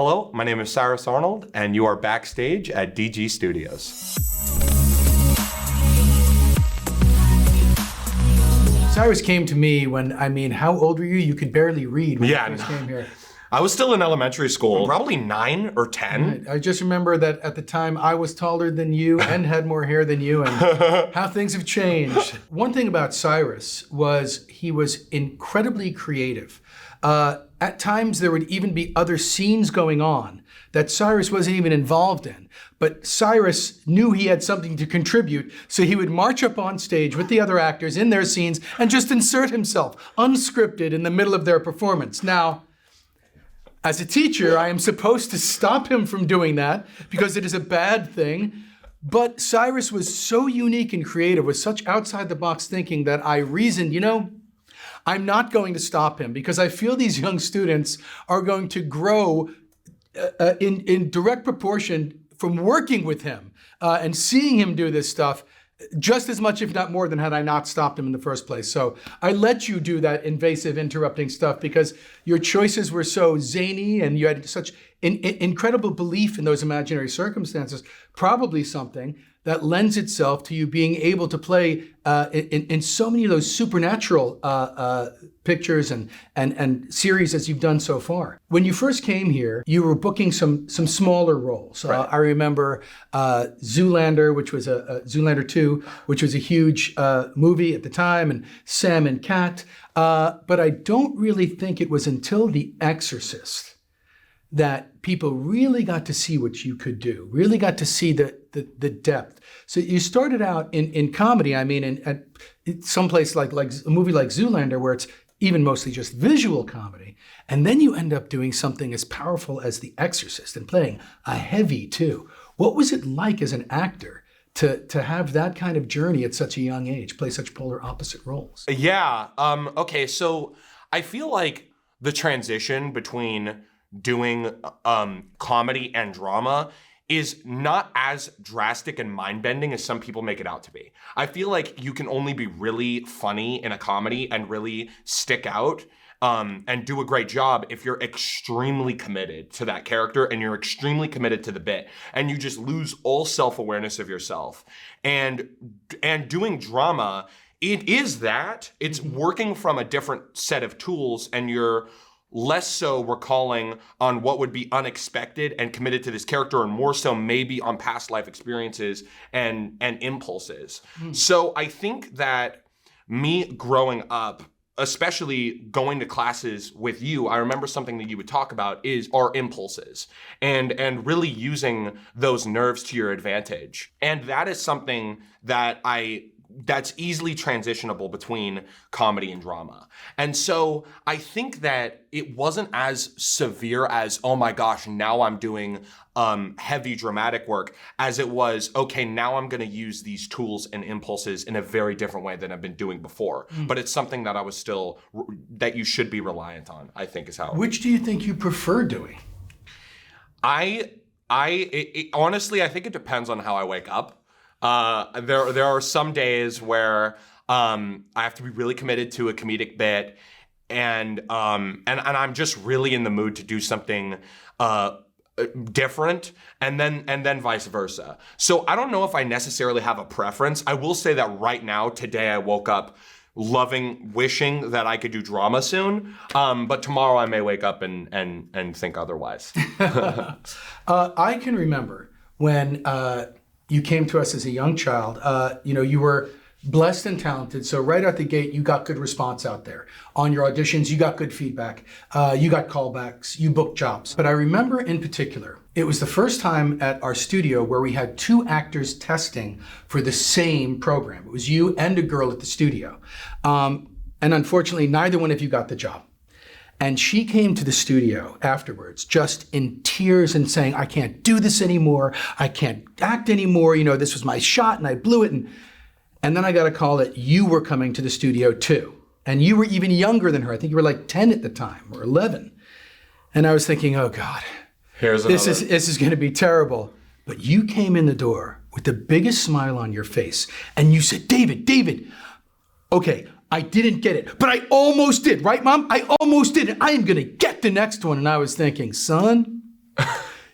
Hello, my name is Cyrus Arnold, and you are Backstage at DG Studios. Cyrus came to me when, how old were you? You could barely read when you first came here. I was still in elementary school, probably 9 or 10. Right. I just remember that at the time I was taller than you and had more hair than you, and how things have changed. One thing about Cyrus was he was incredibly creative. At times there would even be other scenes going on that Cyrus wasn't even involved in. But Cyrus knew he had something to contribute, so he would march up on stage with the other actors in their scenes and just insert himself, unscripted, in the middle of their performance. Now, as a teacher, I am supposed to stop him from doing that because it is a bad thing. But Cyrus was so unique and creative, with such outside-the-box thinking, that I reasoned, I'm not going to stop him because I feel these young students are going to grow in direct proportion from working with him and seeing him do this stuff just as much, if not more, than had I not stopped him in the first place. So I let you do that invasive, interrupting stuff because your choices were so zany and you had such incredible belief in those imaginary circumstances, probably something that lends itself to you being able to play in so many of those supernatural pictures and series as you've done so far. When you first came here, you were booking some smaller roles. Right. I remember Zoolander, which was Zoolander 2, which was a huge movie at the time, and Sam and Cat. But I don't really think it was until The Exorcist that people really got to see what you could do, really got to see the depth. So you started out in comedy, at some place like a movie like Zoolander, where it's even mostly just visual comedy. And then you end up doing something as powerful as The Exorcist and playing a heavy too. What was it like as an actor to have that kind of journey at such a young age, play such polar opposite roles? Yeah, okay, so I feel like the transition between doing comedy and drama is not as drastic and mind-bending as some people make it out to be. I feel like you can only be really funny in a comedy and really stick out and do a great job if you're extremely committed to that character and you're extremely committed to the bit, and you just lose all self-awareness of yourself. And doing drama, it is that. It's working from a different set of tools, and you're less so recalling on what would be unexpected and committed to this character, and more so maybe on past life experiences and impulses. So I think that me growing up, especially going to classes with you, I remember something that you would talk about are impulses and really using those nerves to your advantage. And that is something that's easily transitionable between comedy and drama. And so I think that it wasn't as severe as, oh my gosh, now I'm doing heavy dramatic work, as it was, okay, now I'm gonna use these tools and impulses in a very different way than I've been doing before. But it's something that that you should be reliant on, I think is how. Which do you think you prefer doing? Honestly, I think it depends on how I wake up. There are some days where I have to be really committed to a comedic bit, and I'm just really in the mood to do something different, and then vice versa. So I don't know if I necessarily have a preference. I will say that right now, today, I woke up wishing that I could do drama soon, but tomorrow I may wake up and think otherwise. I can remember when you came to us as a young child. You were blessed and talented, so right out the gate, you got good response out there. On your auditions, you got good feedback. You got callbacks, you booked jobs. But I remember in particular, it was the first time at our studio where we had 2 actors testing for the same program. It was you and a girl at the studio. And unfortunately, neither one of you got the job. And she came to the studio afterwards, just in tears and saying, I can't do this anymore. I can't act anymore. This was my shot and I blew it. And then I got a call that you were coming to the studio too. And you were even younger than her. I think you were like 10 at the time, or 11. And I was thinking, oh God, this is going to be terrible. But you came in the door with the biggest smile on your face. And you said, David, okay, I didn't get it, but I almost did, right, Mom? I almost did it. I am going to get the next one. And I was thinking, son,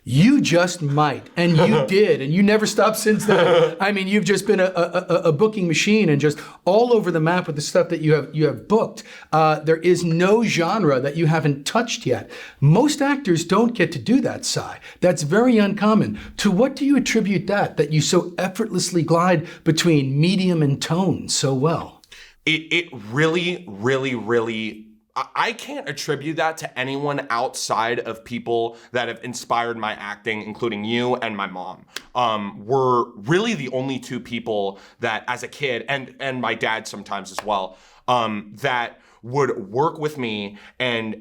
You just might, and you did, and you never stopped since then. I mean, you've just been a booking machine and just all over the map with the stuff that you have booked. There is no genre that you haven't touched yet. Most actors don't get to do that, Cy. That's very uncommon. To what do you attribute that you so effortlessly glide between medium and tone so well? It really, really, really, I can't attribute that to anyone outside of people that have inspired my acting, including you and my mom. We're really the only two people that, as a kid, and my dad sometimes as well, that would work with me and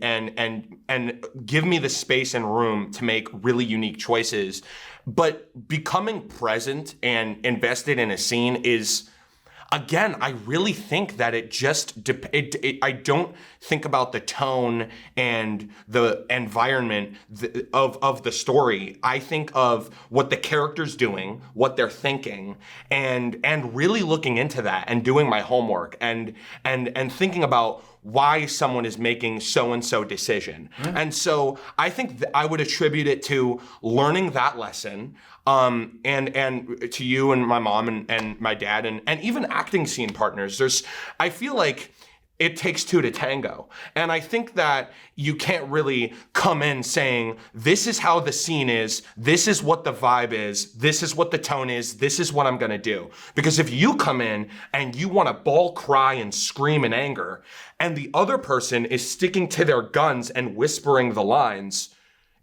give me the space and room to make really unique choices. But becoming present and invested in a scene is, again, I really think that it just, I don't think about the tone and the environment of the story. I think of what the character's doing, what they're thinking, and really looking into that and doing my homework and thinking about why someone is making so-and-so decision. And so I think I would attribute it to learning that lesson, and to you and my mom and my dad and even acting scene partners. I feel like it takes two to tango. And I think that you can't really come in saying, this is how the scene is, this is what the vibe is, this is what the tone is, this is what I'm gonna do. Because if you come in and you wanna bawl, cry, and scream in anger, and the other person is sticking to their guns and whispering the lines,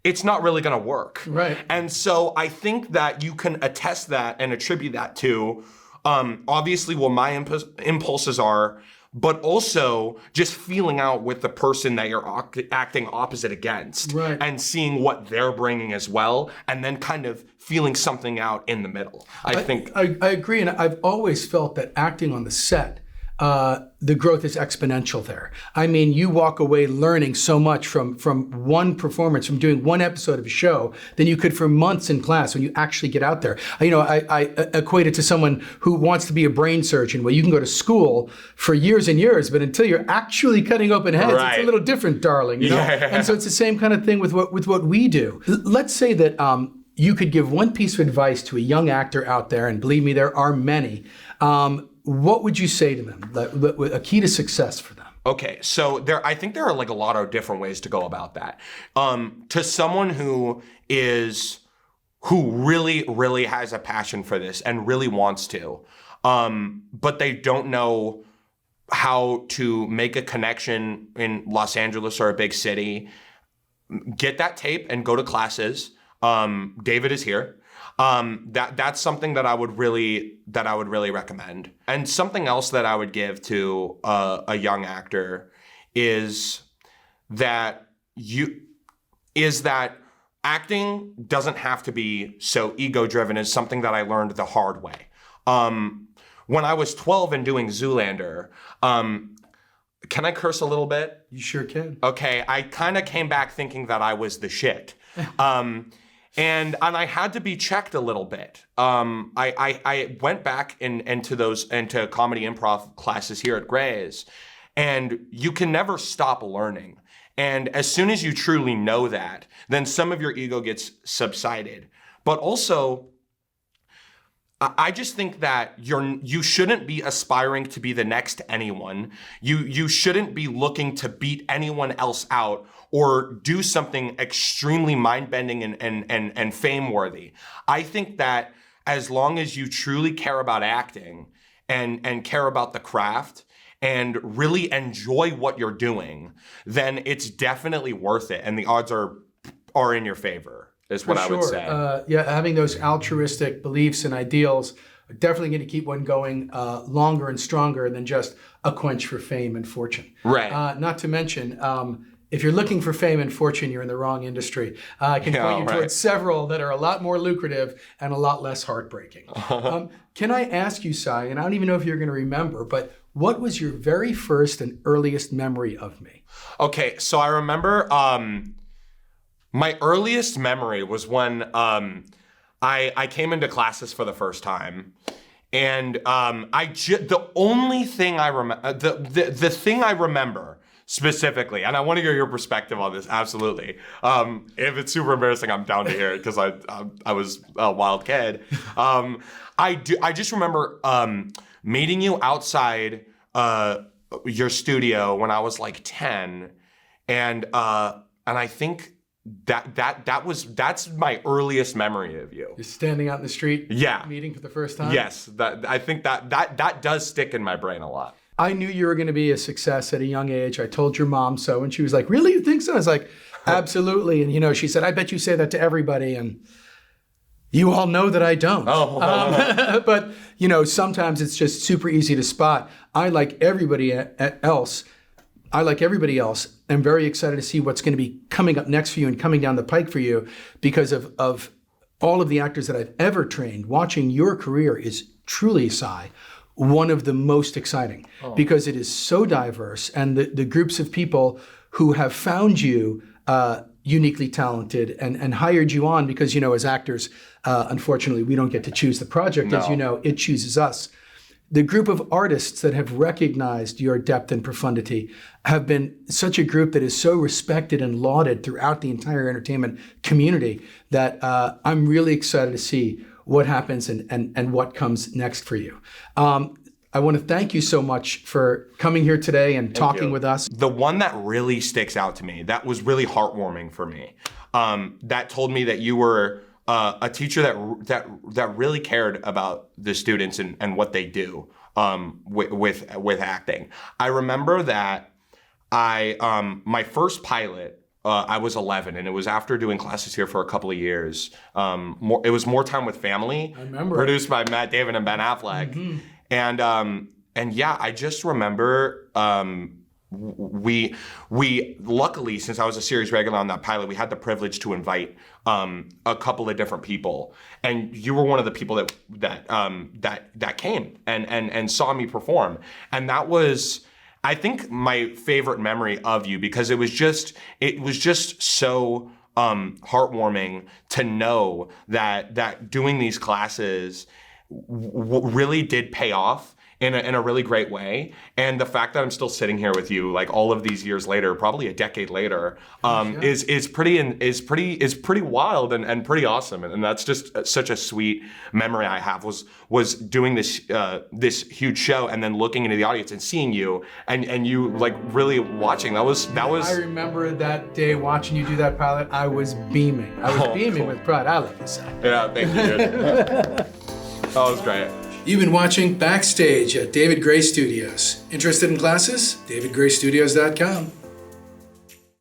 it's not really gonna work. Right. And so I think that you can attest that and attribute that to, obviously what my impulses are, but also just feeling out with the person that you're acting opposite against, right, and seeing what they're bringing as well, and then kind of feeling something out in the middle. I think I agree, and I've always felt that acting on the set, the growth is exponential there. I mean, you walk away learning so much from one performance, from doing one episode of a show, than you could for months in class when you actually get out there. I equate it to someone who wants to be a brain surgeon. Well, you can go to school for years and years, but until you're actually cutting open heads, right, it's a little different, darling. You know? Yeah. And so it's the same kind of thing with what we do. Let's say that you could give one piece of advice to a young actor out there, and believe me, there are many. What would you say to them? A key to success for them? Okay, so I think there are like a lot of different ways to go about that. To someone who really, really has a passion for this and really wants to, but they don't know how to make a connection in Los Angeles or a big city, get that tape and go to classes. David is here. That's something that I would really recommend. And something else that I would give to a young actor is that acting doesn't have to be so ego-driven. Is something that I learned the hard way. When I was 12 and doing Zoolander, can I curse a little bit? You sure can. Okay, I kind of came back thinking that I was the shit. And I had to be checked a little bit. I went back into comedy improv classes here at Gray's, and you can never stop learning. And as soon as you truly know that, then some of your ego gets subsided. But also, I just think that you shouldn't be aspiring to be the next anyone. You shouldn't be looking to beat anyone else out or do something extremely mind-bending and fame-worthy. I think that as long as you truly care about acting and care about the craft and really enjoy what you're doing, then it's definitely worth it, and the odds are in your favor, is what I would say. Having those altruistic beliefs and ideals are definitely going to keep one going longer and stronger than just a quench for fame and fortune. Right. Not to mention, if you're looking for fame and fortune, you're in the wrong industry. I can point you towards several that are a lot more lucrative and a lot less heartbreaking. Can I ask you, Cy, and I don't even know if you're going to remember, but what was your very first and earliest memory of me? Okay, so I remember my earliest memory was when I came into classes for the first time. And the only thing I remember, the thing I remember specifically, and I want to hear your perspective on this. Absolutely. If it's super embarrassing, I'm down to hear it because I was a wild kid. I just remember meeting you outside your studio when I was like 10, and I think that's my earliest memory of you. You're standing out in the street, yeah, meeting for the first time. Yes, I think that does stick in my brain a lot. I knew you were going to be a success at a young age. I told your mom so, and she was like, "Really, you think so?" I was like, "Absolutely." And she said, "I bet you say that to everybody," and you all know that I don't. But sometimes it's just super easy to spot. I like everybody else. I'm very excited to see what's going to be coming up next for you and coming down the pike for you because of all of the actors that I've ever trained. Watching your career is truly, Cy, one of the most exciting because it is so diverse, and the groups of people who have found you uniquely talented and hired you on because, as actors, unfortunately, we don't get to choose the project. No. As you know, it chooses us. The group of artists that have recognized your depth and profundity have been such a group that is so respected and lauded throughout the entire entertainment community that I'm really excited to see what happens and what comes next for you. I want to thank you so much for coming here today and talking with us. The one that really sticks out to me, that was really heartwarming for me, that told me that you were a teacher that really cared about the students and what they do with acting. I remember that my first pilot, I was 11, and it was after doing classes here for a couple of years. It was More Time with Family. I remember. Produced by Matt Damon and Ben Affleck. Mm-hmm. And yeah, I just remember we luckily, since I was a series regular on that pilot, we had the privilege to invite a couple of different people, and you were one of the people that came and saw me perform, and that was, I think, my favorite memory of you because it was just so heartwarming to know that doing these classes really did pay off in a really great way. And the fact that I'm still sitting here with you, like all of these years later, probably a decade later, is pretty wild and pretty awesome. And that's just such a sweet memory I have was doing this huge show and then looking into the audience and seeing you and you like really watching. That was. I remember that day watching you do that pilot. I was beaming. Cool. With pride. I love you, son. Yeah, thank you, dude. That was great. You've been watching Backstage at David Gray Studios. Interested in classes? davidgraystudios.com.